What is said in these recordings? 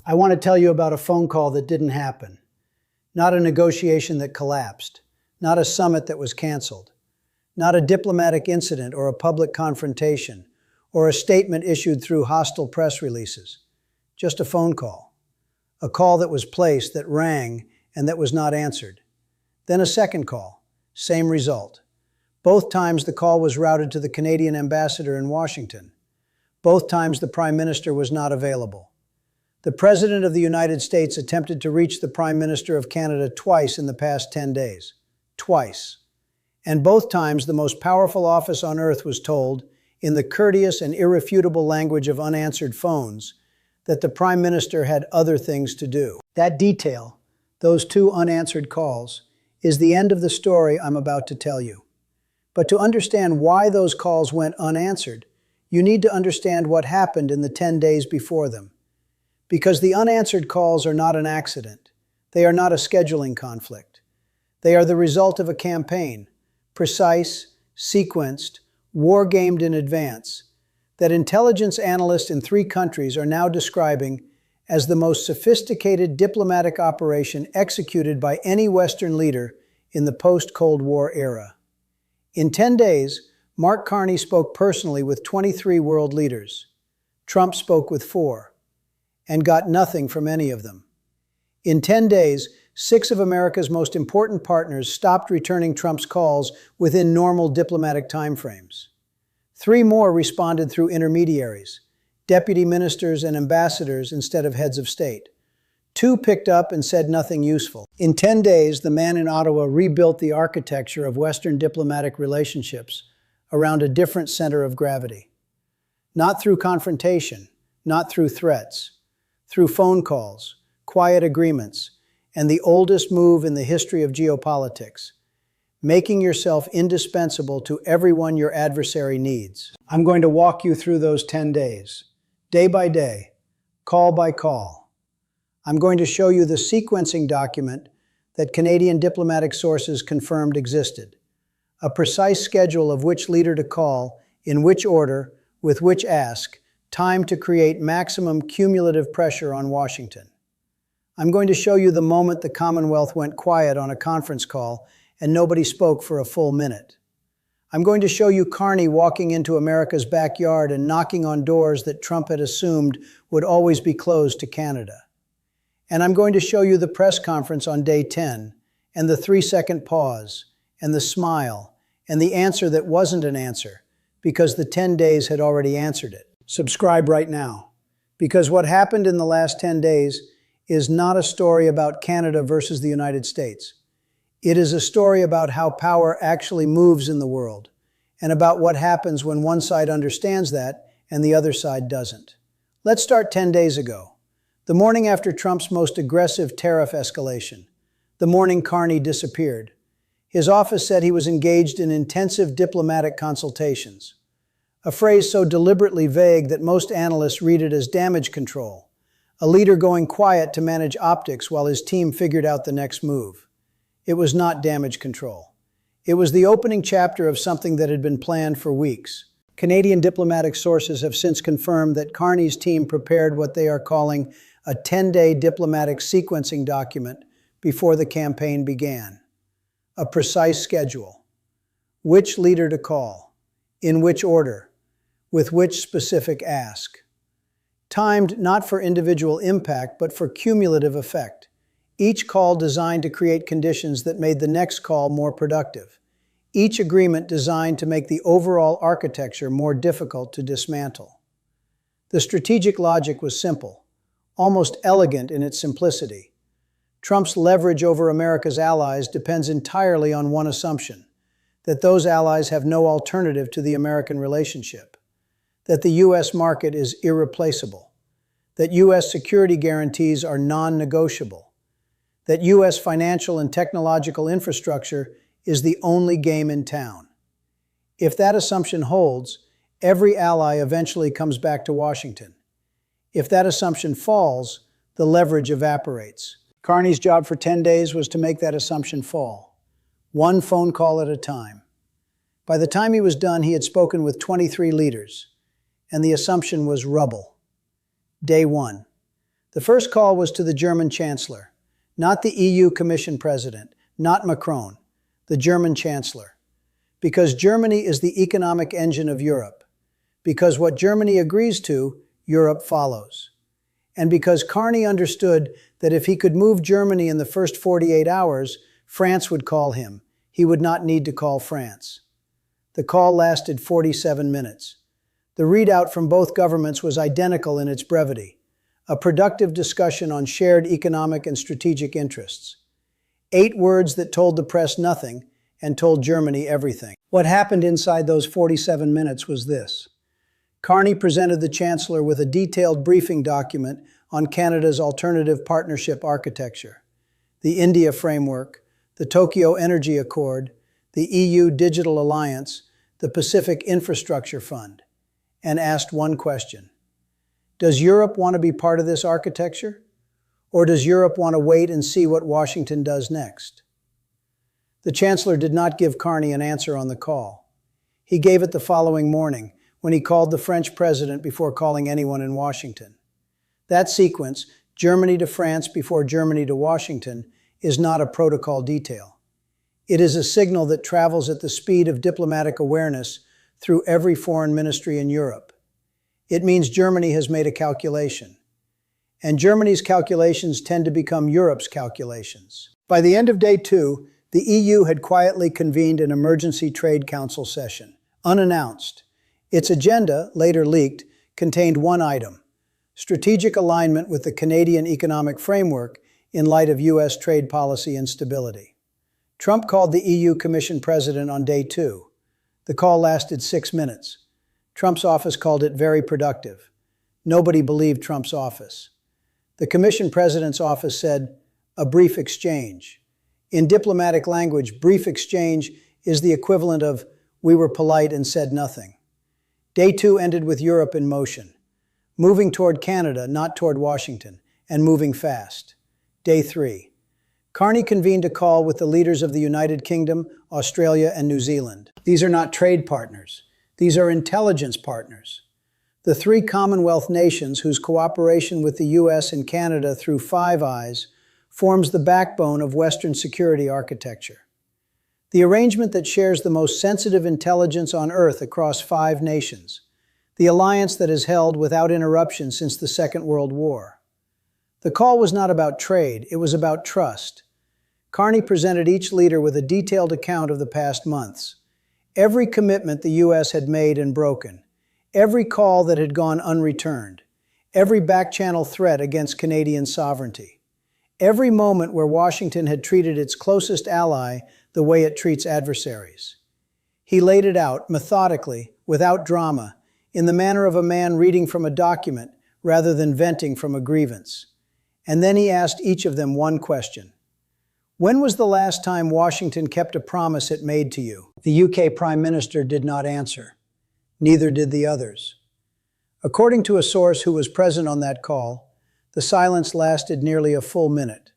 I want to tell you about a phone call that didn't happen. Not a negotiation that collapsed. Not a summit that was canceled. Not a diplomatic incident or a public confrontation or a statement issued through hostile press releases. Just a phone call. A call that was placed, that rang, and that was not answered. Then a second call. Same result. Both times the call was routed to the Canadian ambassador in Washington. Both times the Prime Minister was not available. The President of the United States attempted to reach the Prime Minister of Canada twice in the past 10 days. Twice. And both times the most powerful office on earth was told, in the courteous and irrefutable language of unanswered phones, that the Prime Minister had other things to do. That detail, those two unanswered calls, is the end of the story I'm about to tell you. But to understand why those calls went unanswered, you need to understand what happened in the 10 days before them. Because the unanswered calls are not an accident. They are not a scheduling conflict. They are the result of a campaign, precise, sequenced, war-gamed in advance, that intelligence analysts in 3 countries are now describing as the most sophisticated diplomatic operation executed by any Western leader in the post-Cold War era. In 10 days, Mark Carney spoke personally with 23 world leaders. Trump spoke with 4, and got nothing from any of them. In 10 days, 6 of America's most important partners stopped returning Trump's calls within normal diplomatic timeframes. 3 more responded through intermediaries, deputy ministers and ambassadors instead of heads of state. 2 picked up and said nothing useful. In 10 days, the man in Ottawa rebuilt the architecture of Western diplomatic relationships around a different center of gravity. Not through confrontation, not through threats, through phone calls, quiet agreements, and the oldest move in the history of geopolitics, making yourself indispensable to everyone your adversary needs. I'm going to walk you through those 10 days, day by day, call by call. I'm going to show you the sequencing document that Canadian diplomatic sources confirmed existed, a precise schedule of which leader to call, in which order, with which ask, time to create maximum cumulative pressure on Washington. I'm going to show you the moment the Commonwealth went quiet on a conference call and nobody spoke for a full minute. I'm going to show you Carney walking into America's backyard and knocking on doors that Trump had assumed would always be closed to Canada. And I'm going to show you the press conference on day 10, and the 3-second pause, and the smile, and the answer that wasn't an answer, because the 10 days had already answered it. Subscribe right now, because what happened in the last 10 days is not a story about Canada versus the United States. It is a story about how power actually moves in the world, and about what happens when one side understands that and the other side doesn't. Let's start 10 days ago, the morning after Trump's most aggressive tariff escalation, the morning Carney disappeared. His office said he was engaged in intensive diplomatic consultations, a phrase so deliberately vague that most analysts read it as damage control, a leader going quiet to manage optics while his team figured out the next move. It was not damage control. It was the opening chapter of something that had been planned for weeks. Canadian diplomatic sources have since confirmed that Carney's team prepared what they are calling a 10-day diplomatic sequencing document before the campaign began. A precise schedule. Which leader to call, in which order, with which specific ask. Timed not for individual impact, but for cumulative effect. Each call designed to create conditions that made the next call more productive. Each agreement designed to make the overall architecture more difficult to dismantle. The strategic logic was simple, almost elegant in its simplicity. Trump's leverage over America's allies depends entirely on one assumption, that those allies have no alternative to the American relationship, that the U.S. market is irreplaceable, that U.S. security guarantees are non-negotiable, that U.S. financial and technological infrastructure is the only game in town. If that assumption holds, every ally eventually comes back to Washington. If that assumption falls, the leverage evaporates. Carney's job for 10 days was to make that assumption fall, one phone call at a time. By the time he was done, he had spoken with 23 leaders, and the assumption was rubble. Day 1. The first call was to the German Chancellor, not the EU Commission President, not Macron, the German Chancellor. Because Germany is the economic engine of Europe. Because what Germany agrees to, Europe follows. And because Carney understood that if he could move Germany in the first 48 hours, France would call him. He would not need to call France. The call lasted 47 minutes. The readout from both governments was identical in its brevity. A productive discussion on shared economic and strategic interests. 8 words that told the press nothing and told Germany everything. What happened inside those 47 minutes was this. Carney presented the Chancellor with a detailed briefing document on Canada's alternative partnership architecture, the India Framework, the Tokyo Energy Accord, the EU Digital Alliance, the Pacific Infrastructure Fund, and asked one question. Does Europe want to be part of this architecture? Or does Europe want to wait and see what Washington does next? The Chancellor did not give Carney an answer on the call. He gave it the following morning, when he called the French president before calling anyone in Washington. That sequence, Germany to France before Germany to Washington, is not a protocol detail. It is a signal that travels at the speed of diplomatic awareness through every foreign ministry in Europe. It means Germany has made a calculation. And Germany's calculations tend to become Europe's calculations. By the end of day 2, the EU had quietly convened an emergency trade council session, unannounced. Its agenda, later leaked, contained one item: strategic alignment with the Canadian economic framework in light of U.S. trade policy instability. Trump called the EU Commission President on day 2. The call lasted 6 minutes. Trump's office called it very productive. Nobody believed Trump's office. The Commission President's office said, a brief exchange. In diplomatic language, brief exchange is the equivalent of, we were polite and said nothing. Day 2 ended with Europe in motion, moving toward Canada, not toward Washington, and moving fast. Day 3. Carney convened a call with the leaders of the United Kingdom, Australia, and New Zealand. These are not trade partners. These are intelligence partners. The 3 Commonwealth nations whose cooperation with the U.S. and Canada through Five Eyes forms the backbone of Western security architecture. The arrangement that shares the most sensitive intelligence on Earth across 5 nations. The alliance that has held without interruption since the Second World War. The call was not about trade, it was about trust. Carney presented each leader with a detailed account of the past months. Every commitment the U.S. had made and broken. Every call that had gone unreturned. Every back-channel threat against Canadian sovereignty. Every moment where Washington had treated its closest ally the way it treats adversaries. He laid it out, methodically, without drama, in the manner of a man reading from a document rather than venting from a grievance. And then he asked each of them one question. When was the last time Washington kept a promise it made to you? The UK Prime Minister did not answer. Neither did the others. According to a source who was present on that call, the silence lasted nearly a full minute.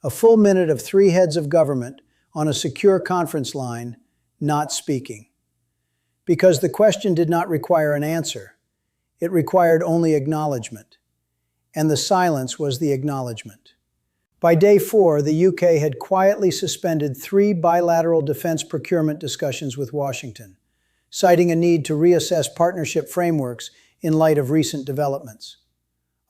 A full minute of 3 heads of government on a secure conference line, not speaking. Because the question did not require an answer. It required only acknowledgement. And the silence was the acknowledgement. By day 4, the UK had quietly suspended 3 bilateral defense procurement discussions with Washington, citing a need to reassess partnership frameworks in light of recent developments.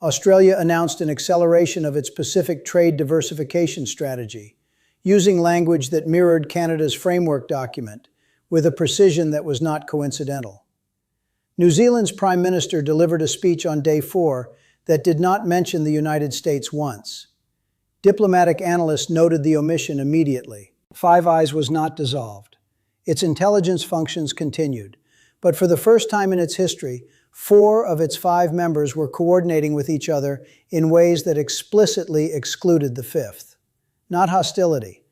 Australia announced an acceleration of its Pacific trade diversification strategy, using language that mirrored Canada's framework document, with a precision that was not coincidental. New Zealand's Prime Minister delivered a speech on day 4 that did not mention the United States once. Diplomatic analysts noted the omission immediately. Five Eyes was not dissolved. Its intelligence functions continued, but for the first time in its history, 4 of its 5 members were coordinating with each other in ways that explicitly excluded the 5th. Not hostility,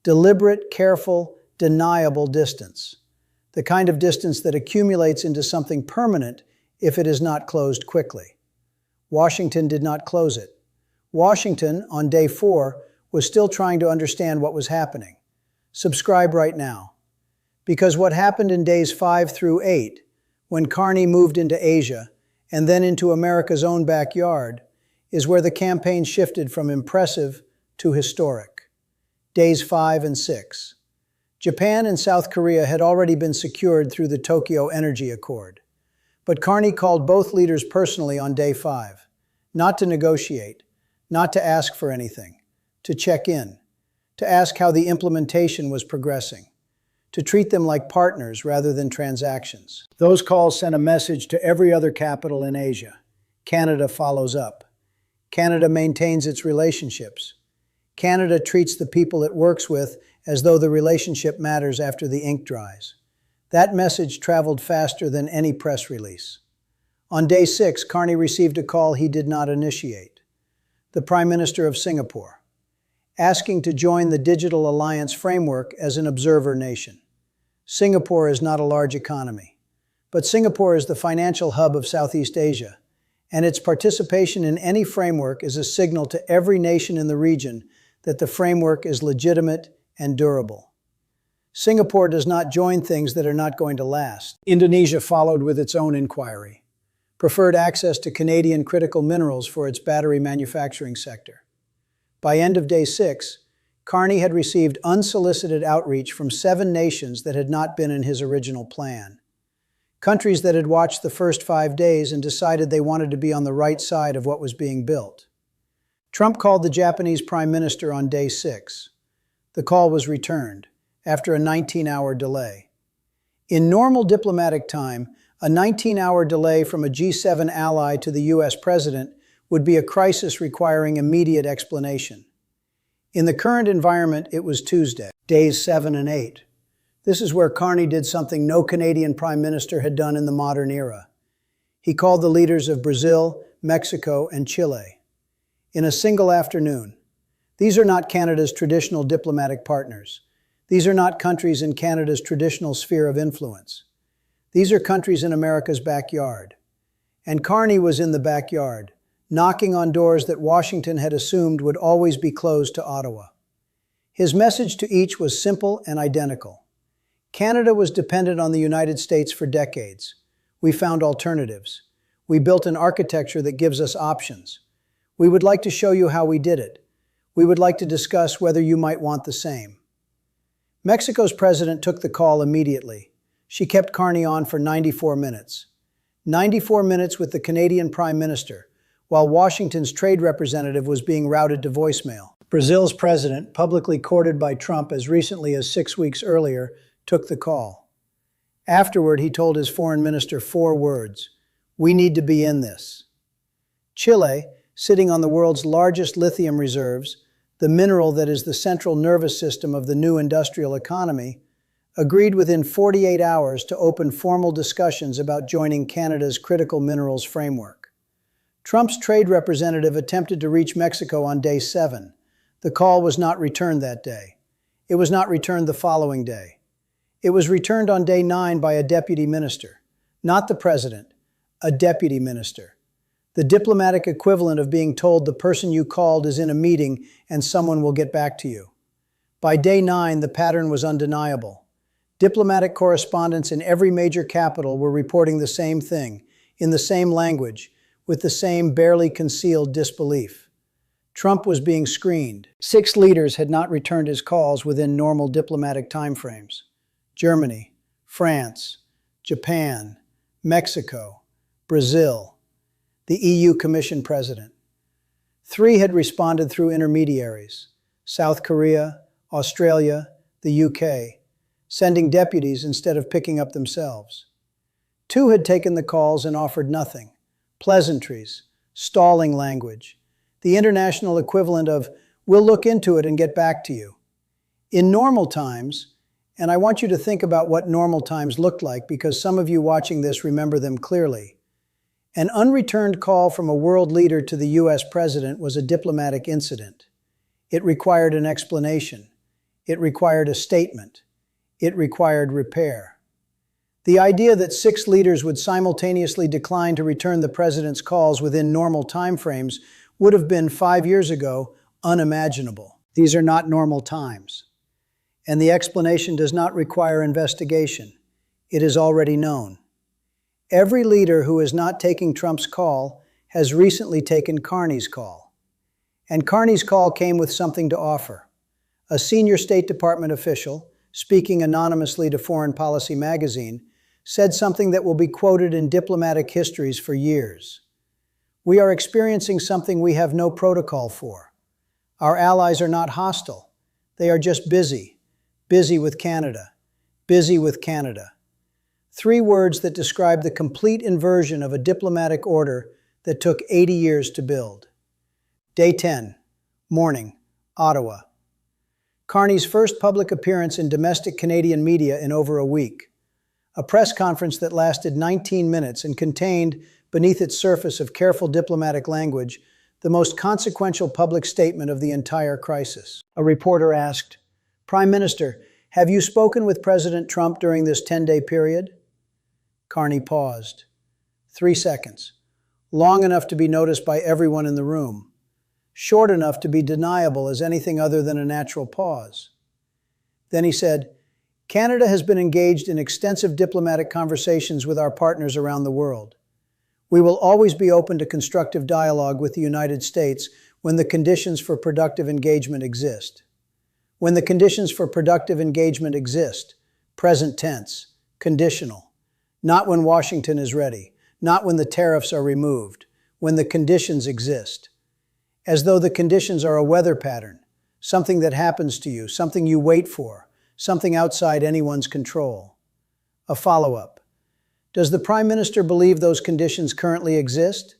deliberate, careful, deniable distance. The kind of distance that accumulates into something permanent if it is not closed quickly. Washington did not close it. Washington, on day 4, was still trying to understand what was happening. Subscribe right now. Because what happened in days 5 through 8, when Carney moved into Asia and then into America's own backyard, is where the campaign shifted from impressive to historic. Days 5 and 6. Japan and South Korea had already been secured through the Tokyo Energy Accord. But Carney called both leaders personally on day 5, not to negotiate, not to ask for anything, to check in, to ask how the implementation was progressing, to treat them like partners rather than transactions. Those calls sent a message to every other capital in Asia. Canada follows up. Canada maintains its relationships. Canada treats the people it works with as though the relationship matters after the ink dries. That message traveled faster than any press release. On day 6, Carney received a call he did not initiate. The Prime Minister of Singapore, asking to join the Digital Alliance framework as an observer nation. Singapore is not a large economy, but Singapore is the financial hub of Southeast Asia, and its participation in any framework is a signal to every nation in the region that the framework is legitimate and durable. Singapore does not join things that are not going to last. Indonesia followed with its own inquiry. Preferred access to Canadian critical minerals for its battery manufacturing sector. By end of day 6, Carney had received unsolicited outreach from 7 nations that had not been in his original plan. Countries that had watched the first 5 days and decided they wanted to be on the right side of what was being built. Trump called the Japanese Prime Minister on day 6. The call was returned after a 19-hour delay. In normal diplomatic time, a 19-hour delay from a G7 ally to the U.S. president would be a crisis requiring immediate explanation. In the current environment, it was Tuesday, days 7 and 8. This is where Carney did something no Canadian Prime Minister had done in the modern era. He called the leaders of Brazil, Mexico, and Chile. In a single afternoon. These are not Canada's traditional diplomatic partners. These are not countries in Canada's traditional sphere of influence. These are countries in America's backyard. And Carney was in the backyard, knocking on doors that Washington had assumed would always be closed to Ottawa. His message to each was simple and identical. Canada was dependent on the United States for decades. We found alternatives. We built an architecture that gives us options. We would like to show you how we did it. We would like to discuss whether you might want the same. Mexico's president took the call immediately. She kept Carney on for 94 minutes. 94 minutes with the Canadian Prime Minister, while Washington's trade representative was being routed to voicemail. Brazil's president, publicly courted by Trump as recently as 6 weeks earlier, took the call. Afterward, he told his foreign minister 4 words: "We need to be in this." Chile, sitting on the world's largest lithium reserves, the mineral that is the central nervous system of the new industrial economy, agreed within 48 hours to open formal discussions about joining Canada's critical minerals framework. Trump's trade representative attempted to reach Mexico on day 7. The call was not returned that day. It was not returned the following day. It was returned on day 9 by a deputy minister, not the president, a deputy minister. The diplomatic equivalent of being told the person you called is in a meeting and someone will get back to you. By day 9, the pattern was undeniable. Diplomatic correspondents in every major capital were reporting the same thing, in the same language, with the same barely concealed disbelief. Trump was being screened. 6 leaders had not returned his calls within normal diplomatic timeframes. Germany, France, Japan, Mexico, Brazil, the EU Commission President. 3 had responded through intermediaries: South Korea, Australia, the UK, sending deputies instead of picking up themselves. 2 had taken the calls and offered nothing: pleasantries, stalling language, the international equivalent of, "We'll look into it and get back to you." In normal times, and I want you to think about what normal times looked like because some of you watching this remember them clearly. An unreturned call from a world leader to the U.S. president was a diplomatic incident. It required an explanation. It required a statement. It required repair. The idea that 6 leaders would simultaneously decline to return the president's calls within normal timeframes would have been 5 years ago unimaginable. These are not normal times. And the explanation does not require investigation. It is already known. Every leader who is not taking Trump's call has recently taken Carney's call. And Carney's call came with something to offer. A senior State Department official, speaking anonymously to Foreign Policy magazine, said something that will be quoted in diplomatic histories for years. We are experiencing something we have no protocol for. Our allies are not hostile. They are just busy. Busy with Canada. Busy with Canada. 3 words that describe the complete inversion of a diplomatic order that took 80 years to build. Day 10. Morning. Ottawa. Carney's first public appearance in domestic Canadian media in over a week. A press conference that lasted 19 minutes and contained, beneath its surface of careful diplomatic language, the most consequential public statement of the entire crisis. A reporter asked, "Prime Minister, have you spoken with President Trump during this 10-day period?" Carney paused. 3 seconds. Long enough to be noticed by everyone in the room. Short enough to be deniable as anything other than a natural pause. Then he said, "Canada has been engaged in extensive diplomatic conversations with our partners around the world. We will always be open to constructive dialogue with the United States when the conditions for productive engagement exist." When the conditions for productive engagement exist, present tense, conditional. Not when Washington is ready, not when the tariffs are removed, when the conditions exist. As though the conditions are a weather pattern, something that happens to you, something you wait for, something outside anyone's control. A follow-up. Does the Prime Minister believe those conditions currently exist?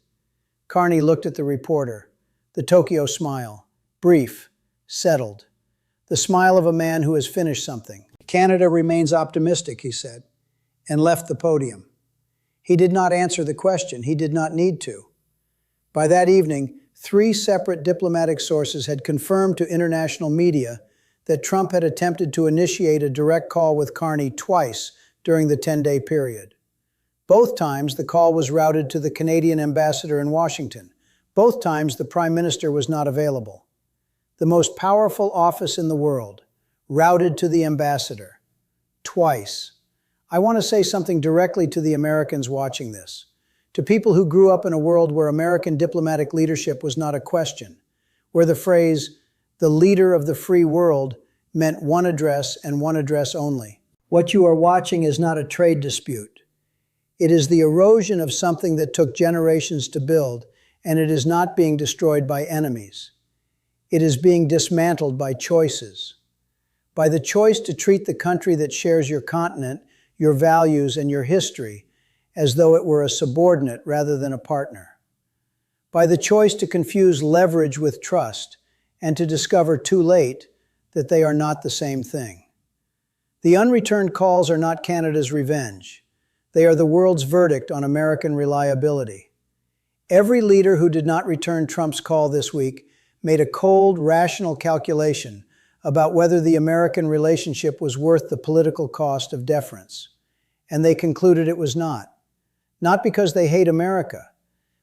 Carney looked at the reporter. The Tokyo smile. Brief. Settled. The smile of a man who has finished something. "Canada remains optimistic," he said, and left the podium. He did not answer the question. He did not need to. By that evening, 3 separate diplomatic sources had confirmed to international media that Trump had attempted to initiate a direct call with Carney twice during the 10-day period. Both times, the call was routed to the Canadian ambassador in Washington. Both times, the Prime Minister was not available. The most powerful office in the world, routed to the ambassador. Twice. I want to say something directly to the Americans watching this. To people who grew up in a world where American diplomatic leadership was not a question, where the phrase, "the leader of the free world," meant one address and one address only. What you are watching is not a trade dispute. It is the erosion of something that took generations to build, and it is not being destroyed by enemies. It is being dismantled by choices. By the choice to treat the country that shares your continent, your values, and your history as though it were a subordinate rather than a partner. By the choice to confuse leverage with trust and to discover too late that they are not the same thing. The unreturned calls are not Canada's revenge. They are the world's verdict on American reliability. Every leader who did not return Trump's call this week made a cold, rational calculation about whether the American relationship was worth the political cost of deference. And they concluded it was not. Not because they hate America,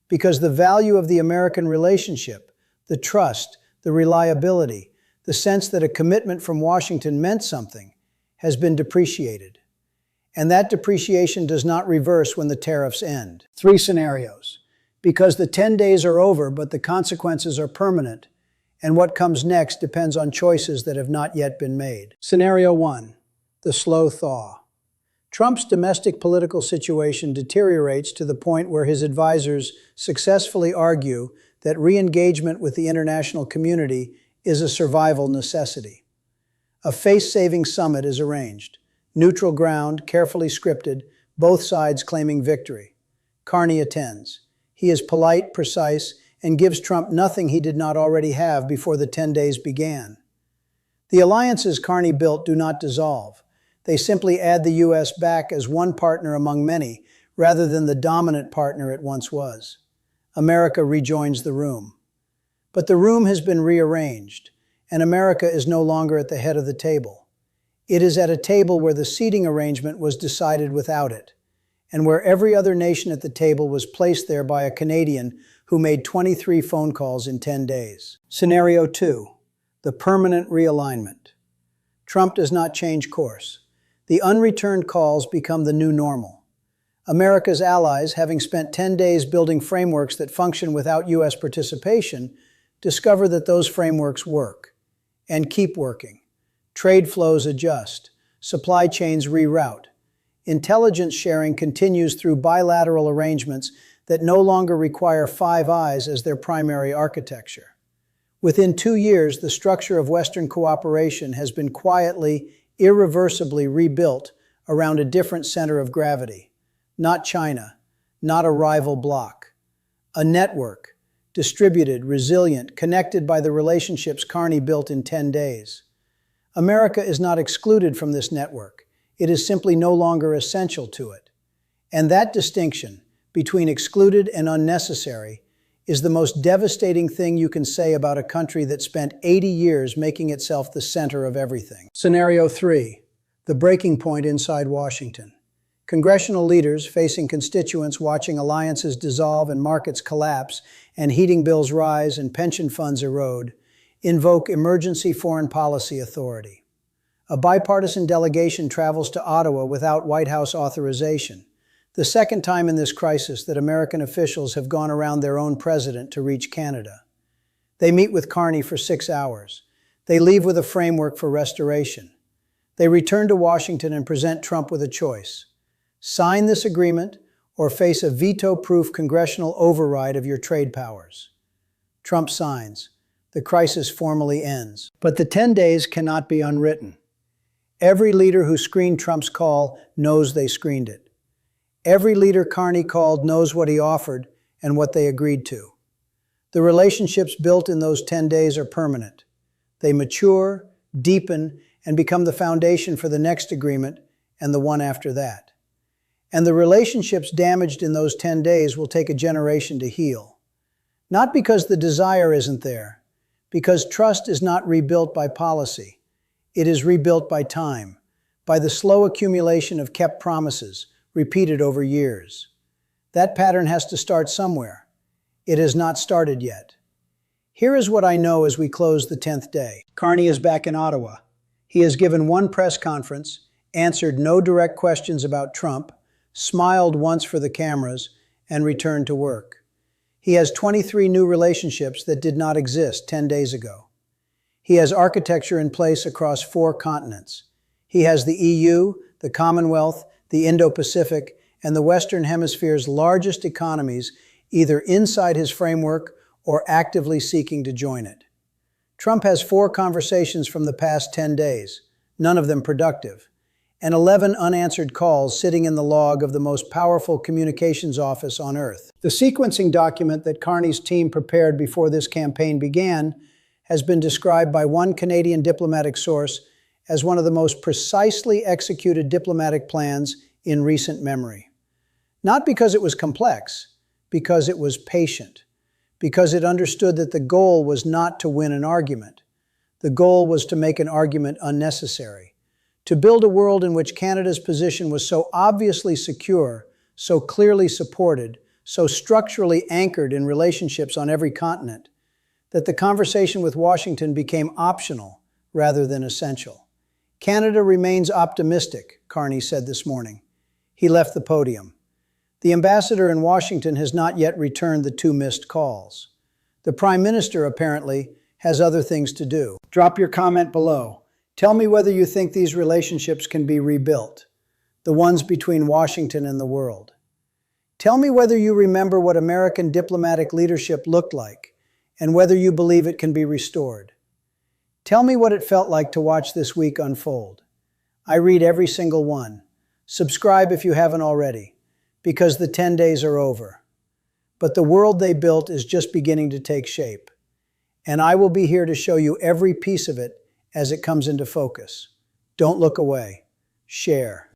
because the value of the American relationship, the trust, the reliability, the sense that a commitment from Washington meant something, has been depreciated. And that depreciation does not reverse when the tariffs end. 3 scenarios. Because the 10 days are over, but the consequences are permanent, and what comes next depends on choices that have not yet been made. Scenario 1. The slow thaw. Trump's domestic political situation deteriorates to the point where his advisors successfully argue that re-engagement with the international community is a survival necessity. A face-saving summit is arranged. Neutral ground, carefully scripted, both sides claiming victory. Carney attends. He is polite, precise, and gives Trump nothing he did not already have before the 10 days began. The alliances Carney built do not dissolve. They simply add the U.S. back as one partner among many, rather than the dominant partner it once was. America rejoins the room. But the room has been rearranged, and America is no longer at the head of the table. It is at a table where the seating arrangement was decided without it, and where every other nation at the table was placed there by a Canadian who made 23 phone calls in 10 days. Scenario 2. The permanent realignment. Trump does not change course. The unreturned calls become the new normal. America's allies, having spent 10 days building frameworks that function without U.S. participation, discover that those frameworks work and keep working. Trade flows adjust. Supply chains reroute. Intelligence sharing continues through bilateral arrangements that no longer require Five Eyes as their primary architecture. Within 2 years, the structure of Western cooperation has been quietly, irreversibly rebuilt around a different center of gravity. Not China, not a rival bloc. A network, distributed, resilient, connected by the relationships Carney built in 10 days. America is not excluded from this network. It is simply no longer essential to it. And that distinction between excluded and unnecessary is the most devastating thing you can say about a country that spent 80 years making itself the center of everything. Scenario 3, the breaking point inside Washington. Congressional leaders facing constituents watching alliances dissolve and markets collapse and heating bills rise and pension funds erode, invoke emergency foreign policy authority. A bipartisan delegation travels to Ottawa without White House authorization. The second time in this crisis that American officials have gone around their own president to reach Canada. They meet with Carney for 6 hours. They leave with a framework for restoration. They return to Washington and present Trump with a choice. Sign this agreement or face a veto-proof congressional override of your trade powers. Trump signs. The crisis formally ends. But the 10 days cannot be unwritten. Every leader who screened Trump's call knows they screened it. Every leader Carney called knows what he offered and what they agreed to. The relationships built in those 10 days are permanent. They mature, deepen, and become the foundation for the next agreement and the one after that. And the relationships damaged in those 10 days will take a generation to heal. Not because the desire isn't there, because trust is not rebuilt by policy. It is rebuilt by time, by the slow accumulation of kept promises, repeated over years. That pattern has to start somewhere. It has not started yet. Here is what I know as we close the 10th day. Carney is back in Ottawa. He has given one press conference, answered no direct questions about Trump, smiled once for the cameras, and returned to work. He has 23 new relationships that did not exist 10 days ago. He has architecture in place across 4 continents. He has the EU, the Commonwealth, the Indo-Pacific, and the Western Hemisphere's largest economies either inside his framework or actively seeking to join it. Trump has 4 conversations from the past 10 days, none of them productive, and 11 unanswered calls sitting in the log of the most powerful communications office on earth. The sequencing document that Carney's team prepared before this campaign began has been described by one Canadian diplomatic source as one of the most precisely executed diplomatic plans in recent memory. Not because it was complex, because it was patient, because it understood that the goal was not to win an argument. The goal was to make an argument unnecessary, to build a world in which Canada's position was so obviously secure, so clearly supported, so structurally anchored in relationships on every continent, that the conversation with Washington became optional rather than essential. Canada remains optimistic, Carney said this morning. He left the podium. The ambassador in Washington has not yet returned the 2 missed calls. The Prime Minister, apparently, has other things to do. Drop your comment below. Tell me whether you think these relationships can be rebuilt, the ones between Washington and the world. Tell me whether you remember what American diplomatic leadership looked like and whether you believe it can be restored. Tell me what it felt like to watch this week unfold. I read every single one. Subscribe if you haven't already, because the 10 days are over. But the world they built is just beginning to take shape. And I will be here to show you every piece of it as it comes into focus. Don't look away. Share.